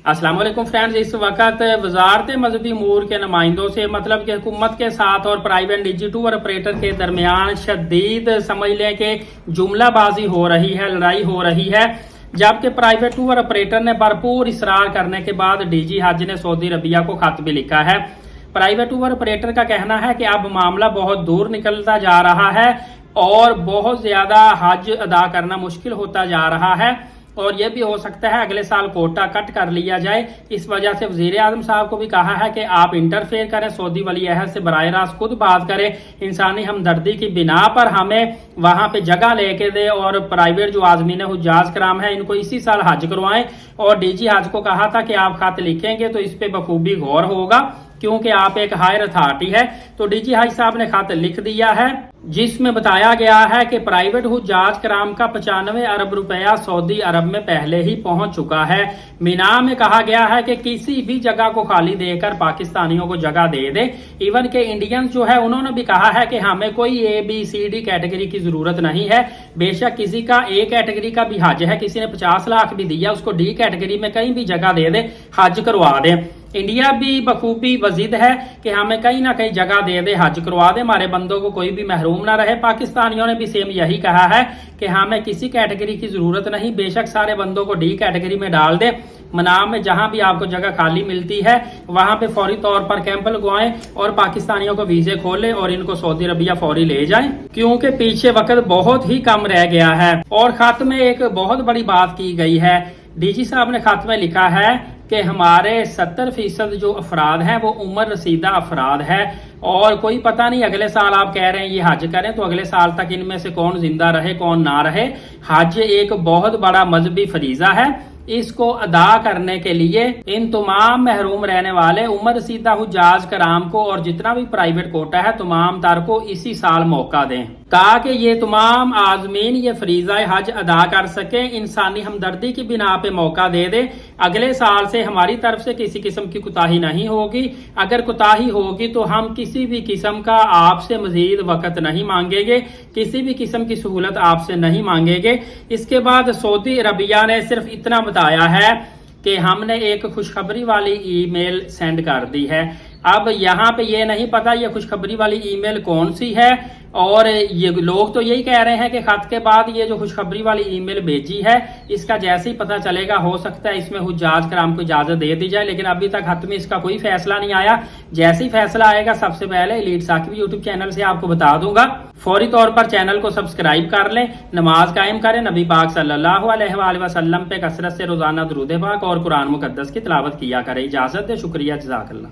अस्सलाम वालेकुम फ्रेंड्स, इस वक्त वजारत मजहबी अमूर के नुमाइंदों से मतलब कि हुकूमत के साथ और प्राइवेट निजी टूर ऑपरेटर के दरमियान शदीद समझ लें कि जुमलाबाजी हो रही है, लड़ाई हो रही है। जबकि प्राइवेट टूर ऑपरेटर ने भरपूर इसरार करने के बाद डीजी हज ने सऊदी अरबिया को खत भी लिखा है। प्राइवेट टूर ऑपरेटर का कहना है कि अब मामला बहुत दूर निकलता जा रहा है और बहुत ज्यादा हज अदा करना मुश्किल होता जा रहा है और यह भी हो सकता है अगले साल कोटा कट कर लिया जाए। इस वजह से वजीर आजम साहब को भी कहा है कि आप इंटरफेयर करें, सऊदी वली अहद से बराह रास्त खुद बात करें, इंसानी हमदर्दी की बिना पर हमें वहां पे जगह लेके दे और प्राइवेट जो आजमीन हुज्जाज कराम है इनको इसी साल हज करवाएं। और डीजी हज को कहा था कि आप खत लिखेंगे तो इस पे बखूबी गौर होगा क्योंकि आप एक हायर अथॉरिटी है। तो डीजी हज साहब ने खत लिख दिया है जिसमें बताया गया है कि प्राइवेट हुज्जाज कराम का 95 अरब रुपया सऊदी अरब में पहले ही पहुंच चुका है। मीना में कहा गया है कि किसी भी जगह को खाली देकर पाकिस्तानियों को जगह दे दे। इवन के इंडियंस जो है उन्होंने भी कहा है कि हमें कोई ABCD कैटेगरी की जरूरत नहीं है। बेशक किसी का A कैटेगरी का भी हज है, किसी ने 50 लाख भी दिया, उसको D कैटेगरी में कहीं भी जगह दे दे, हज करवा दे। इंडिया भी बखूबी वजीद है कि हमें कहीं ना कहीं जगह दे दे, हज करवा दे, हमारे बंदों को कोई भी महरूम ना रहे। पाकिस्तानियों ने भी सेम यही कहा है कि हमें किसी कैटेगरी की जरूरत नहीं, बेशक सारे बंदों को D कैटेगरी में डाल दे। मनाम में जहां भी आपको जगह खाली मिलती है वहां पे फौरी तौर पर कैंप लगवाएं और पाकिस्तानियों को वीजे खोले और इनको सऊदी अरबिया फौरी ले जाएं क्योंकि पीछे वक्त बहुत ही कम रह गया है। और खत में एक बहुत बड़ी बात की गई है। डीजी साहब ने खत में लिखा है कि हमारे 70% जो अफराद हैं वो उम्र रसीदा अफराद है और कोई पता नहीं अगले साल आप कह रहे हैं ये हज करें तो अगले साल तक इनमें से कौन जिंदा रहे कौन ना रहे। हज एक बहुत बड़ा मजहबी फरीजा है, इसको अदा करने के लिए इन तमाम महरूम रहने वाले उम्र रसीदा हुज्जाज कराम को और जितना भी प्राइवेट कोटा है तमाम तार को इसी साल मौका दें ताकि ये तमाम आजमीन ये फरीजा हज अदा कर सके, इंसानी हमदर्दी की बिना पे मौका दे दे। अगले साल से हमारी तरफ से किसी किस्म की कोताही नहीं होगी, अगर कोताही होगी तो हम किसी भी किस्म का आपसे मजीद वक्त नहीं मांगेंगे, किसी भी किस्म की सहूलत आपसे नहीं मांगेंगे। इसके बाद सऊदी अरबिया ने सिर्फ इतना बताया है कि हमने एक खुशखबरी वाली ईमेल सेंड कर दी है। अब यहाँ पे ये नहीं पता ये खुशखबरी वाली ईमेल कौन सी है और ये लोग तो यही कह रहे हैं कि खत के बाद ये जो खुशखबरी वाली ईमेल भेजी है इसका जैसे ही पता चलेगा हो सकता है इसमें हुज्जाज कराम को इजाजत दे दी जाए, लेकिन अभी तक खत में इसका कोई फैसला नहीं आया। जैसे ही फैसला आएगा सबसे पहले एलीट साकिब यूट्यूब चैनल से आपको बता दूंगा। फौरी तौर पर चैनल को सब्सक्राइब कर लें, नमाज कायम करें, नबी पाक सल्लल्लाहु अलैहि वसल्लम पे कसरत से रोजाना दुरूद पाक और कुरान मुकद्दस की तिलावत किया करें। इजाजत दे, शुक्रिया, जज़ाकल्लाह।